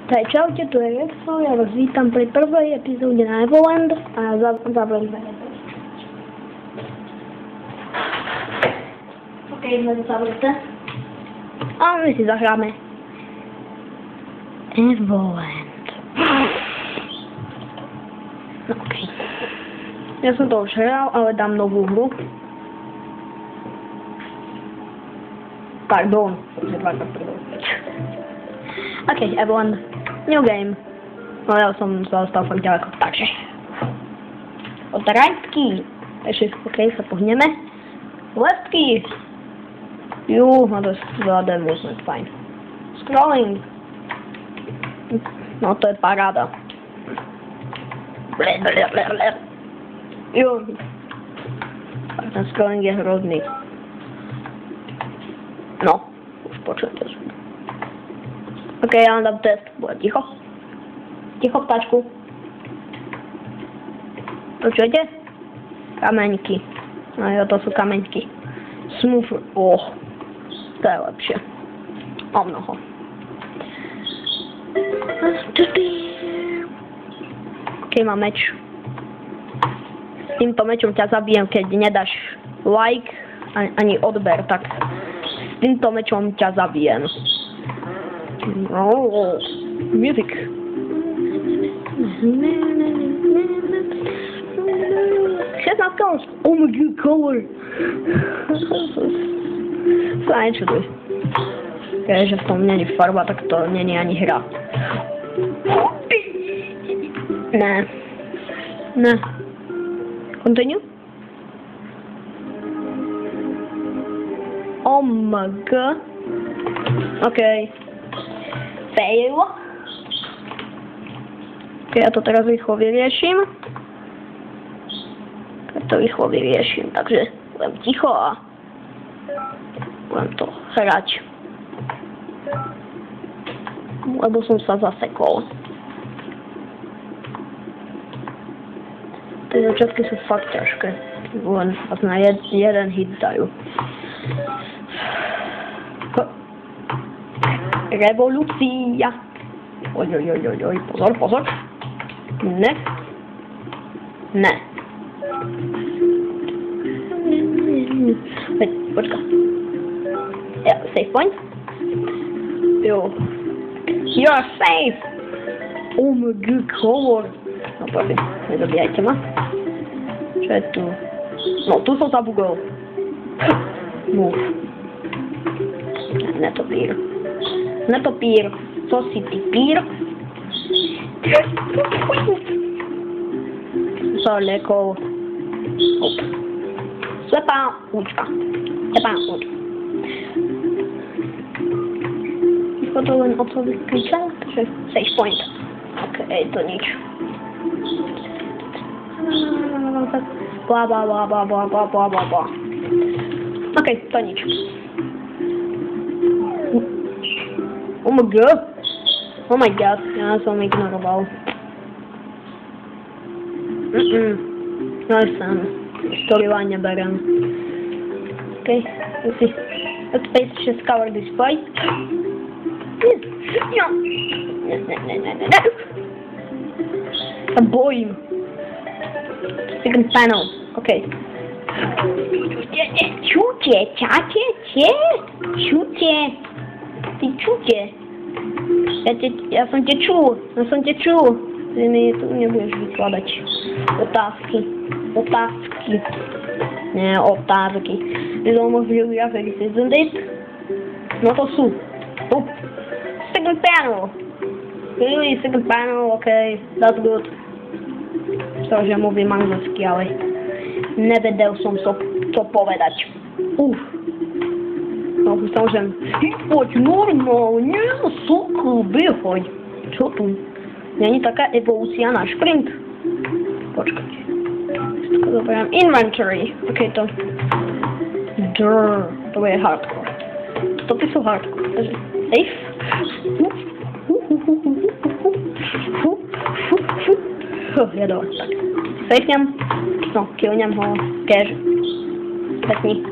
Tak čaute, tu je Rexo, ja vás vítam pri prvej epizóde na Evoland a zavriem dve. OK, sme to zavreté. A my si zahráme Evoland. No OK. Ja som to už hral, ale dám novú hru. Pardon, OK, Evoland. New game. No ja som zostal fakt ďaleko, takže. Od rightky. Takže OK, sa pohneme. Leftky. No to je veľa movement, fajn. Scrolling. No to je paráda. Ten scrolling je hrozný. No, už počujete zvuk. OK, ja vám dám test. Bude ticho. Ticho, ptačku. Počujete? Kameňky. No jo, to sú kameňky. Smooth. To je lepšie. O mnoho. OK, mám meč. S týmto mečom ťa zabijem, keď nedáš like ani odber, tak s týmto mečom ťa zabijem. Oh, music. Oh my god, color. Sa nečuduj. Keďže v tom není farba, tak to není ani hra. Ne. Continue. Oh my god. Okay. Fail. Ok, ja to teraz rýchlo vyrieším. Takže budem ticho a budem to hrať. Lebo som sa zasekol. Tie začiatky sú fakt ťažké. Len na jeden hit dajú. Revolúcia. Oj, pozor. Ne. Počka. Ja, save point. Jo. You're safe. Oh my god, color. No prosím, nezabíjajte ma. Čo je tu? No, tu som zabugol. Move. Netopír. Co si ty pír? So lekov. Slepá účka. Išlo to len o to vykričal, takže save point. OK, to nič. Bla. OK, to nič. Oh my god, ja som ignoroval. No sam, storyline neberem. OK, let's cover this fight. Ne. A bojím. Second panel, OK. Čutie. Ty čutie. Ja som te čul. Ty mi tu nebudeš vykladať otázky. Nie, otázky. You don't know geography, isn't it? No to sú. Second panel. Really, second panel, okay, that's good. Že mluvím anglicky, ale nevedel som to povedať. No, samozrejme. Poď normálne, sokol, behoj. Čo tu? Není taká evolúcia na šprint? Počkajte. Zoberiem inventory. OK, to bude hardcore. Toto sú hardcore. Takže safe. Ja dole. Tak. Safeňam. No, killňam ho. Cash. Pekný.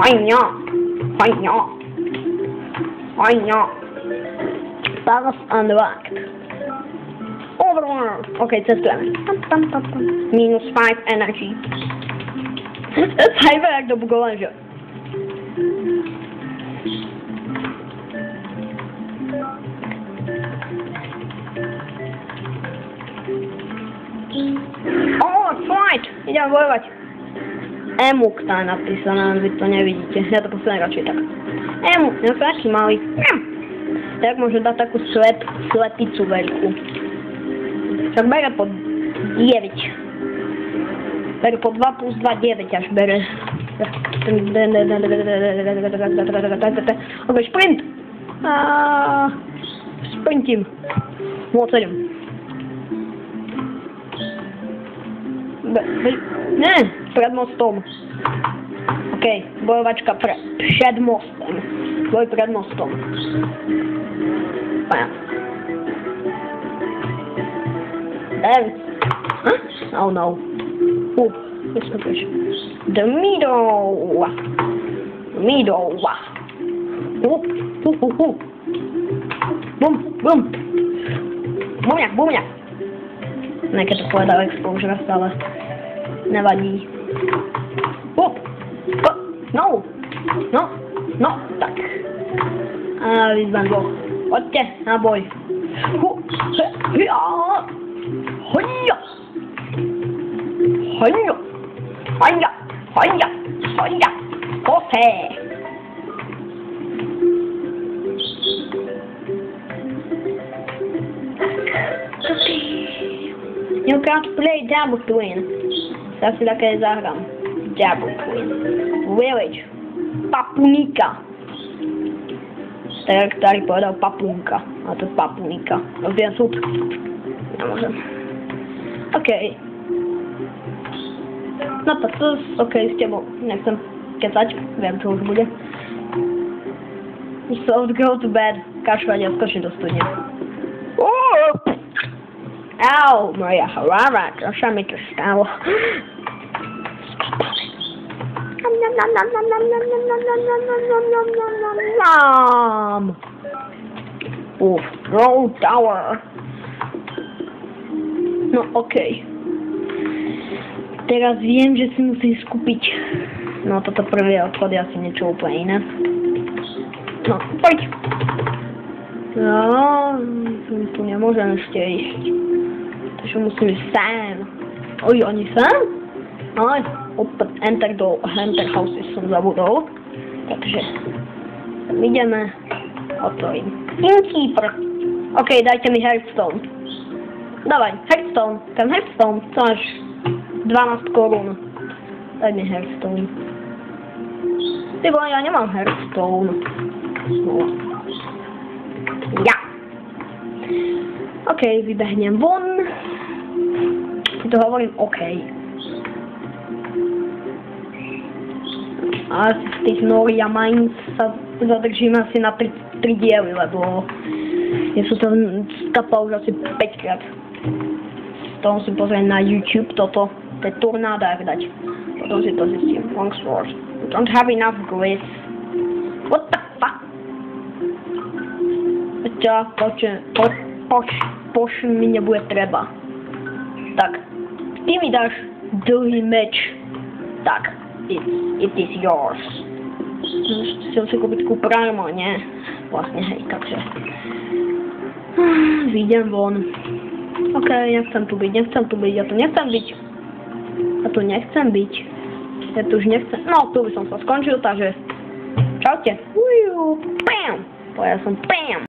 Hajja. Fajno. Status unlocked. Overworld. Okej, cestujemy. Minus 5 energy. Cyber jak do bugowania. O, fight! Idziemy wojować. Emuk tam napisane, ale wy to nie widzicie. Ja to posunę raczej tak. Emuk, no taki mały. Tak może da taką slepicу велику. Tak бере po 9. Бере po 2 plus 2, 9 aż бере. Okej, sprint! Sprintim. Mocelem. Nie, przed mostem. Okej, bojowaczka przed mostem. Boj przed mostem. Oh no. Jest to coś. The middle. Middle. Bum, bum. Bumiak, bumiak. Jakie to povedal exposure, ale nevadí. No, no, no, tak. A vyzvem dvoch. Poďte na boj. Hoďo! Hoďo! Hoďo! Hoďo! Hoďo! Kose! You can't play Double Twin. Teraz si také zahrám. Double Twin. Village. Papunika. Tak ktorý povedal papunka. A to papunika. Rozvíjam súd. Nemôžem. Okej. No tak to okej s tebou. Nechcem kecať. Viem čo už bude. So go to bed. Kašľať a skočiť do studne. Au, moja hlava, to sa mi to stalo. Roll Tower. No okej. Teraz wiem, že si musím skupiť. No toto prvé odchod je asi niečo úplne iné. No, poď. No, tu nemôžem ešte ísť. Takže musím ísť sem. Oj, oni sem? Aj, opäť enter houses som zabudol. Takže ideme. Otvorím. Innkeeper. Okej, dajte mi Hearthstone. Dawaj, Hearthstone. Ten Hearthstone, to máš 12 korun. Daj mi Hearthstone. Ty bo ja nemám Hearthstone. No. Ja. Okej, vybehnem von. Si to hovorím okej. A asi v tých Noria Mines sa zadržím asi na 3 diely, lebo ja som tam skapal už asi 5 krát. To musím pozrieť na YouTube toto. To je tornádách dať. Potom si to zistím. Long sword. Don't have enough gliss. What the fuck? Poč mi nebude treba. Tak. Ty mi dáš dlhý meč. Tak. It is yours. Chcem si kúpiť kúper armor, nie? Vlastne hej, takže. Vyjdem von. Okej, nechcem tu byť, ja tu nechcem byť. Ja tu už nechcem. No, tu by som sa skončil, takže. Čaute. Bam! Povedal som bam!